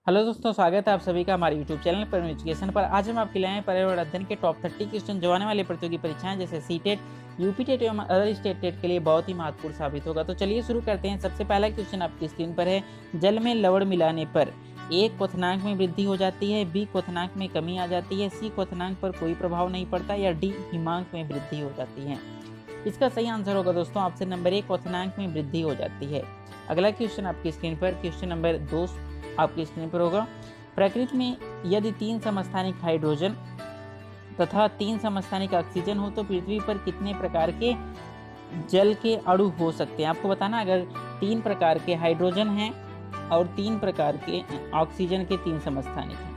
Hello दोस्तों, स्वागत है आप सभी का हमारे यूट्यूब चैनल पर एजुकेशन पर। आज हम आपके लिए आए हैं पर्यावरण अध्ययन के टॉप 30 क्वेश्चन जो आने वाले प्रतियोगी परीक्षाएं जैसे सीटेट, यूपी टेट एवं अदर स्टेट टेट के लिए बहुत ही महत्वपूर्ण साबित होगा। तो चलिए शुरू करते हैं। सबसे पहला क्वेश्चन आपकी स्क्रीन पर है। जल में लवण मिलाने पर ए क्वथनांक में वृद्धि हो जाती है, बी क्वथनांक में कमी आ जाती है, सी क्वथनांक पर कोई प्रभाव नहीं पड़ता या डी हिमांक में वृद्धि हो जाती है। इसका सही आंसर होगा दोस्तों ऑप्शन नंबर ए, क्वथनांक में वृद्धि हो जाती है। अगला क्वेश्चन आपकी स्क्रीन पर क्वेश्चन नंबर 2 आपकी स्क्रीन पर होगा। प्रकृति में यदि 3 समस्थानिक हाइड्रोजन तथा 3 समस्थानिक ऑक्सीजन हो तो पृथ्वी पर कितने प्रकार के जल के अणु हो सकते हैं। आपको बताना, अगर 3 प्रकार के हाइड्रोजन हैं और 3 प्रकार के ऑक्सीजन के 3 समस्थानिक हैं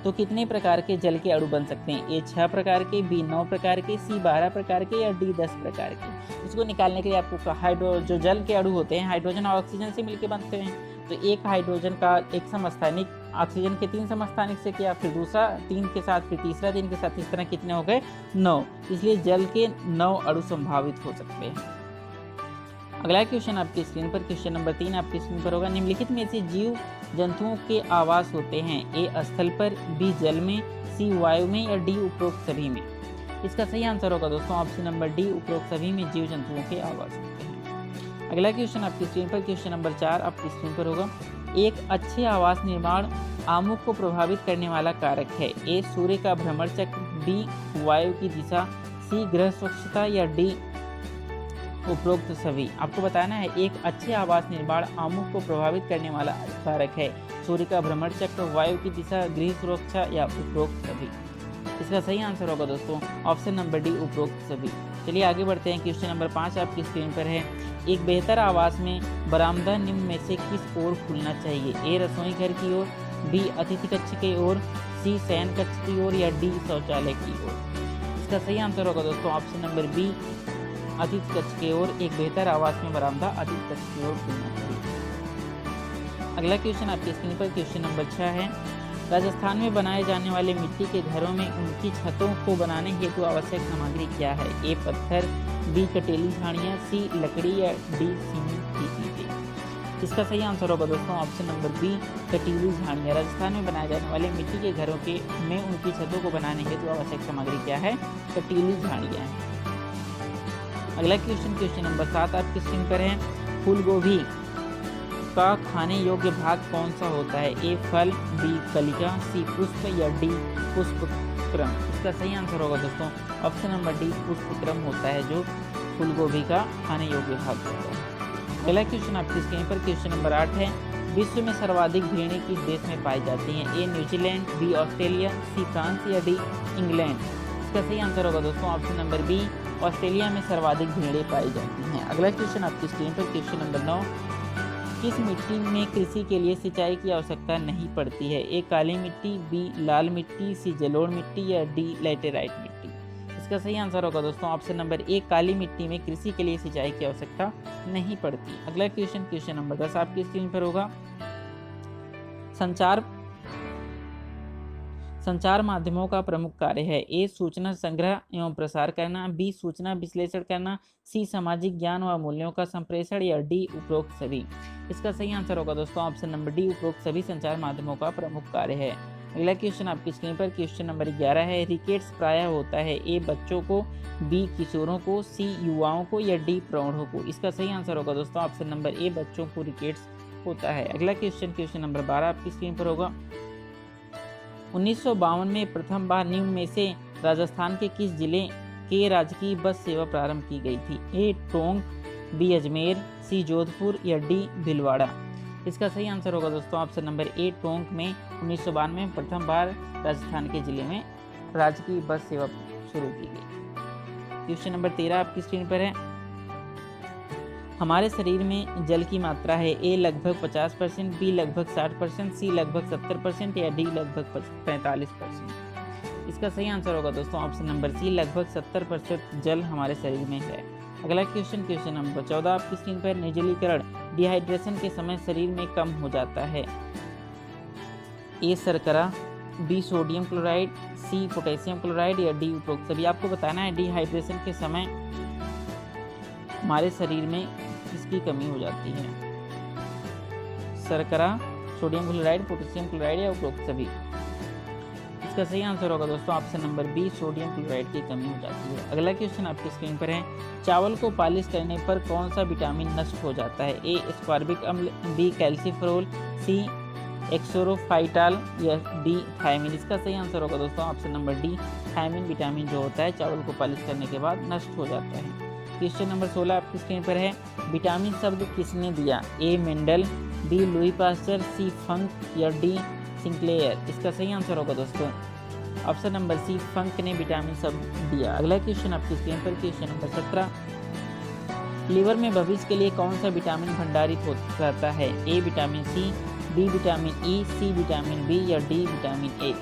तो कितने प्रकार के जल के अणु बन सकते हैं। ए 6 प्रकार के, बी 9 प्रकार के, सी 12 प्रकार के या डी 10 प्रकार के। इसको निकालने के लिए आपको जो जल के अणु होते हैं हाइड्रोजन और ऑक्सीजन से मिलकर बनते हैं। तो एक हाइड्रोजन का एक समस्थानिक ऑक्सीजन के 3 समस्थानिक से किया, फिर दूसरा 3 के साथ, फिर तीसरा 3 के साथ, इस तरह कितने हो गए 9। इसलिए जल के 9 अणु संभावित हो सकते हैं। अगला क्वेश्चन आपकी स्क्रीन पर क्वेश्चन नंबर 3 आपकी स्क्रीन पर होगा। निम्नलिखित में से जीव जंतुओं के आवास होते हैं। ए स्थल पर, बी जल में, सी वायु में या डी उपरोक्त सभी में। इसका सही आंसर होगा दोस्तों ऑप्शन नंबर डी, उपरोक्त सभी में जीव जंतुओं के आवास होते हैं। अगला क्वेश्चन आपकी स्क्रीन पर क्वेश्चन नंबर 4 आपकी स्क्रीन पर होगा। एक अच्छे आवास निर्माण आमुख को प्रभावित करने वाला कारक है। ए सूर्य का भ्रमण चक्र, बी वायु की दिशा, सी ग्रह स्वच्छता या डी उपरोक्त सभी। आपको बताना है एक अच्छे आवास निर्माण आमुख को प्रभावित करने वाला कारक है। सूर्य का भ्रमण चक्र, वायु की दिशा, गृह सुरक्षा या उपरोक्त सभी। इसका सही आंसर होगा दोस्तों ऑप्शन नंबर डी, उपरोक्त सभी। चलिए आगे बढ़ते हैं। क्वेश्चन नंबर 5 आपकी स्क्रीन पर है। एक बेहतर आवास में बरामदा निम्न में से किस ओर खुलना चाहिए। ए रसोई घर की ओर, बी अतिथि कक्ष की ओर, सी शयन कक्ष की ओर या डी शौचालय की ओर। इसका सही आंसर होगा दोस्तों ऑप्शन नंबर बी, अतिथि कक्ष की ओर। एक बेहतर आवास में बरामदा अतिथि कक्ष की ओर खुलना चाहिए। अगला क्वेश्चन आपकी स्क्रीन पर क्वेश्चन नंबर 6 है। राजस्थान में बनाए जाने वाले मिट्टी के घरों में उनकी छतों को बनाने हेतु आवश्यक सामग्री क्या है। ए पत्थर, बी कटेली झाड़ियाँ, सी लकड़ी या डी सीमेंट की ईंटें। इसका सही आंसर होगा दोस्तों ऑप्शन नंबर बी, कटीली झाड़ियाँ। राजस्थान में बनाए जाने वाले मिट्टी के घरों के में उनकी छतों को बनाने हेतु आवश्यक सामग्री क्या है, कटीली झाड़ियाँ हैं। अगला क्वेश्चन नंबर 7 आपकी स्क्रीन पर है। फूल गोभी का खाने योग्य भाग कौन सा होता है। ए फल, बी कलिका, सी पुष्प या डी पुष्पक्रम। इसका सही आंसर होगा दोस्तों ऑप्शन नंबर डी, पुष्पक्रम होता है जो फूल गोभी का खाने योग्य भाग होता है। अगला क्वेश्चन आपकी स्क्रीन पर क्वेश्चन नंबर 8 है। विश्व में सर्वाधिक भेड़ें किस देश में पाई जाती हैं। A New Zealand, B Australia, C France या डी इंग्लैंड। इसका सही आंसर होगा दोस्तों ऑप्शन नंबर बी, ऑस्ट्रेलिया में सर्वाधिक भेड़ें पाई जाती हैं। अगला क्वेश्चन आपकी स्क्रीन पर क्वेश्चन नंबर 9। किस मिट्टी में कृषि के लिए सिंचाई की आवश्यकता नहीं पड़ती है। ए काली मिट्टी, बी लाल मिट्टी, सी जलोढ़ मिट्टी या डी लैटेराइट मिट्टी। इसका सही आंसर होगा दोस्तों ऑप्शन नंबर ए, काली मिट्टी में कृषि के लिए सिंचाई की आवश्यकता नहीं पड़ती। अगला क्वेश्चन नंबर 10 आपकी स्क्रीन पर होगा। संचार माध्यमों का प्रमुख कार्य है। ए सूचना संग्रह एवं प्रसार करना, बी सूचना विश्लेषण करना, सी सामाजिक ज्ञान व मूल्यों का संप्रेषण या डी उपरोक्त सभी। इसका सही आंसर होगा दोस्तों ऑप्शन नंबर डी, उपरोक्त सभी संचार माध्यमों का प्रमुख कार्य है। अगला क्वेश्चन आपकी स्क्रीन पर क्वेश्चन नंबर 11 है। रिकेट्स प्रायः होता है। ए बच्चों को, बी किशोरों को, सी युवाओं को या डी प्रौढ़ों को। इसका सही आंसर होगा दोस्तों ऑप्शन नंबर ए, बच्चों को रिकेट्स होता है। अगला क्वेश्चन नंबर 12 आपकी स्क्रीन पर होगा। 1952 में प्रथम बार निम्न में से राजस्थान के किस जिले के राजकीय बस सेवा प्रारंभ की गई थी। ए टोंक, बी अजमेर, सी जोधपुर या डी भीलवाड़ा। इसका सही आंसर होगा दोस्तों ऑप्शन नंबर ए, टोंक में 1952 में प्रथम बार राजस्थान के जिले में राजकीय बस सेवा शुरू की गई। क्वेश्चन नंबर 13 आपकी स्क्रीन पर है। हमारे शरीर में जल की मात्रा है। ए लगभग 50%, बी लगभग 60%, सी लगभग 70% या डी लगभग 45%। इसका सही आंसर होगा दोस्तों ऑप्शन नंबर सी, लगभग 70% जल हमारे शरीर में है। अगला क्वेश्चन नंबर 14 आपकी स्क्रीन पर। निर्जलीकरण डिहाइड्रेशन के समय शरीर में कम हो जाता है। ए शर्करा, B sodium chloride, C potassium chloride या डी उपरोक्त सभी। आपको बताना है डिहाइड्रेशन के समय हमारे शरीर में किसकी कमी हो जाती है। शर्करा, सोडियम क्लोराइड, पोटेशियम क्लोराइड या उपरोक्त सभी। इसका सही आंसर होगा दोस्तों option number B, sodium chloride की कमी हो जाती है। अगला क्वेश्चन आपकी स्क्रीन पर है, चावल को पॉलिश करने पर कौन सा विटामिन नष्ट हो जाता है? ए स्कॉर्बिक अम्ल, बी कैल्सीफेरोल, सी एक्सोरोफाइटाल या डी थायमिन। इसका सही आंसर होगा दोस्तों option number D, thiamine vitamin जो होता है चावल को पॉलिश करने के बाद नष्ट हो जाता है। क्वेश्चन नंबर 16 आपकी स्क्रीन पर है, विटामिन शब्द किसने दिया? ए मेंडल, बी लुई पास्चर, सी फंक या डी सिंक्लेयर। इसका सही आंसर होगा दोस्तों ऑप्शन नंबर सी, फंक ने विटामिन शब्द दिया। अगला क्वेश्चन आपकी स्क्रीन पर क्वेश्चन नंबर 17, लीवर में भविष्य के लिए कौन सा विटामिन भंडारित रहता है? A vitamin C, B vitamin E, C vitamin B या डी विटामिन ए।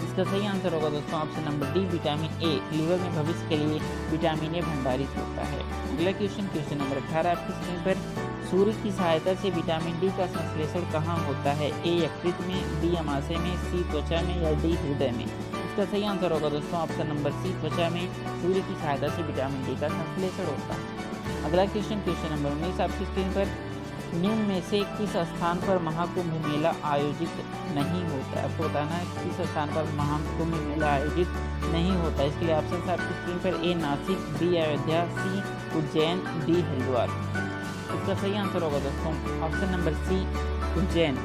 इसका सही आंसर होगा दोस्तों option number D, vitamin A liver में भविष्य के लिए विटामिन ए भंडारित होता है। अगला क्वेश्चन नंबर 18 आपकी स्क्रीन पर, सूर्य की सहायता से विटामिन डी का संश्लेषण कहाँ होता है? ए यकृत में, बी अमाशय में, सी त्वचा में या डी हृदय में। इसका सही आंसर होगा दोस्तों ऑप्शन नंबर सी, त्वचा में सूर्य की सहायता से विटामिन डी का संश्लेषण होता है। अगला क्वेश्चन नंबर 19 आपकी स्क्रीन पर, निम्न में से किस स्थान पर महाकुंभ मेला आयोजित नहीं होता है? आपको बताना है किस स्थान पर महाकुंभ मेला आयोजित नहीं होता है। इसके लिए ऑप्शन है आपकी स्क्रीन पर, ए नासिक, बी अयोध्या, सी उज्जैन, डी हरिद्वार। इसका सही आंसर होगा दोस्तों ऑप्शन नंबर सी, उज्जैन।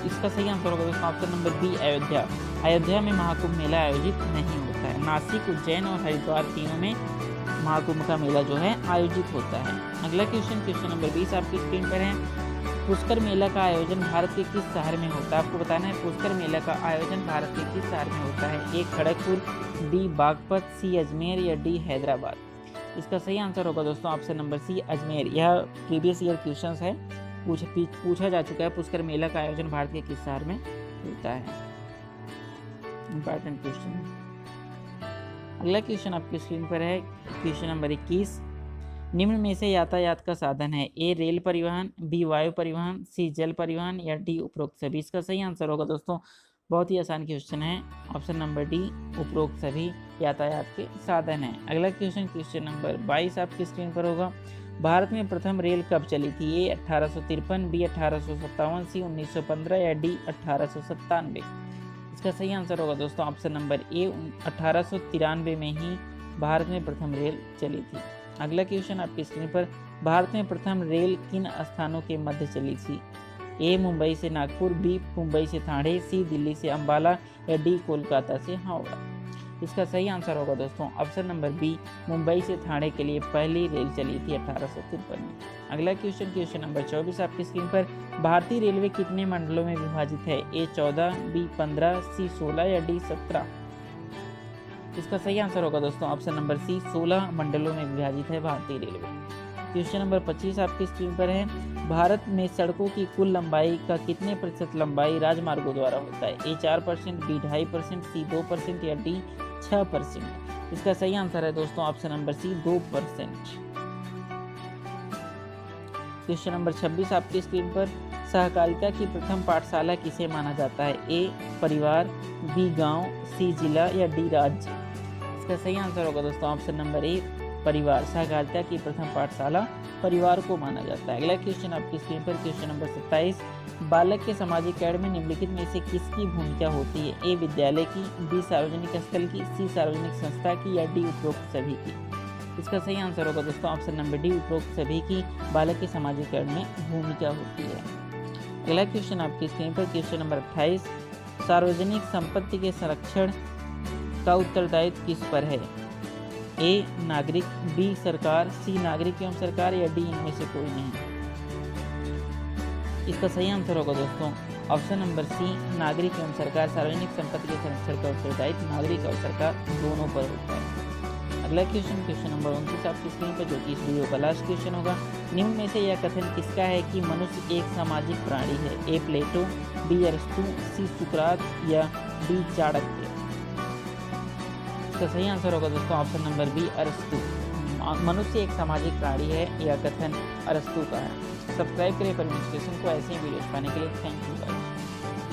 इसका सही आंसर होगा दोस्तों option number B, Ayodhya. Ayodhya में महाकुंभ मेला आयोजित नहीं होता है। नासिक, उज्जैन और हरिद्वार तीनों में महाकुंभ का मेला जो है आयोजित होता है। अगला क्वेश्चन नंबर 20 आपकी स्क्रीन पर है, पुष्कर मेला का आयोजन भारत के किस शहर में होता है? आपको बताना है पुष्कर मेला का आयोजन भारत के किस शहर में होता है? ए खड़गपुर, बी बागपत, सी अजमेर या डी हैदराबाद। इसका सही आंसर होगा दोस्तों ऑप्शन नंबर सी, अजमेर। यह प्रीवियस ईयर क्वेश्चन है, पूछा जा चुका है पुष्कर मेला का आयोजन भारत के किस शहर में होता है। इंपॉर्टेंट क्वेश्चन है। अगला क्वेश्चन आपकी स्क्रीन पर है क्वेश्चन नंबर 21, निम्न में से यातायात का साधन है? ए रेल परिवहन, बी वायु परिवहन, सी जल परिवहन या डी उपरोक्त सभी। इसका सही आंसर होगा दोस्तों, बहुत ही आसान क्वेश्चन है, ऑप्शन नंबर डी, उपरोक्त सभी यातायात के साधन है। अगला क्वेश्चन नंबर 22 आपकी स्क्रीन पर होगा, भारत में प्रथम रेल कब चली थी? ए 1853, बी 1857, सी 1915 या डी 1897। इसका सही आंसर होगा दोस्तों ऑप्शन नंबर ए, 1893 में ही भारत में प्रथम रेल चली थी। अगला क्वेश्चन आपकी स्क्रीन पर, भारत में प्रथम रेल किन स्थानों के मध्य चली थी? ए मुंबई से नागपुर, बी मुंबई से ठाणे, सी दिल्ली से अंबाला या डी कोलकाता से हावड़ा। इसका सही आंसर होगा दोस्तों ऑप्शन नंबर बी, मुंबई से ठाणे के लिए पहली रेल चली थी 1853 में। अगला क्वेश्चन नंबर 24 आपकी स्क्रीन पर, भारतीय रेलवे कितने मंडलों में विभाजित है? ए 14, बी 15, सी 16 या डी 17। इसका सही आंसर होगा दोस्तों ऑप्शन नंबर सी, 16 मंडलों में विभाजित है भारतीय रेलवे। क्वेश्चन नंबर 25 आपकी स्क्रीन पर है, भारत में सड़कों की कुल लंबाई का कितने प्रतिशत लंबाई राजमार्गों द्वारा होता है? ए 4%, बी 2.5%, सी 2% या डी 6%। इसका सही आंसर है दोस्तों option number C, 2%। Question number 26 आपकी स्क्रीन पर, सहकारिता की प्रथम पाठशाला किसे माना जाता है? ए परिवार, बी गांव, सी जिला या डी राज्य। इसका सही आंसर होगा दोस्तों ऑप्शन नंबर ए, परिवार। सहकारिता की प्रथम पाठशाला परिवार को माना जाता है। अगला क्वेश्चन आपकी स्क्रीन पर क्वेश्चन नंबर 27, बालक के सामाजिकरण में निम्नलिखित में से किसकी भूमिका होती है? ए विद्यालय की, बी सार्वजनिक स्थल की, सी सार्वजनिक संस्था की या डी उपरोक्त सभी की। इसका सही आंसर होगा दोस्तों ऑप्शन नंबर डी, उपरोक्त सभी की बालक के सामाजिकरण में भूमिका होती है। अगला क्वेश्चन आपकी स्क्रीन पर क्वेश्चन नंबर 28, सार्वजनिक संपत्ति के संरक्षण का उत्तरदायित्व किस पर है? ए नागरिक, बी सरकार, सी नागरिक एवं सरकार या डी इनमें से कोई नहीं। इसका सही आंसर होगा दोस्तों ऑप्शन नंबर सी, नागरिक एवं सरकार। सार्वजनिक संपत्ति के संरक्षण का उत्तरदायित्व नागरिक और सरकार दोनों पर होता है। अगला क्वेश्चन नंबर 29 आपकी स्क्रीन पर, जो कि इस वीडियो का लास्ट क्वेश्चन होगा, निम्न में से यह कथन किसका है कि मनुष्य एक सामाजिक प्राणी है? ए प्लेटो, बी अरस्तु, सी सुकरात या डी चाणक्य। इसका सही आंसर होगा दोस्तों ऑप्शन नंबर बी, अरस्तु। मनुष्य एक सामाजिक प्राणी है, यह कथन अरस्तु का है। सब्सक्राइब करें पर नोटिफिकेशन को ऐसे ही वीडियोस पाने के लिए। Thank you.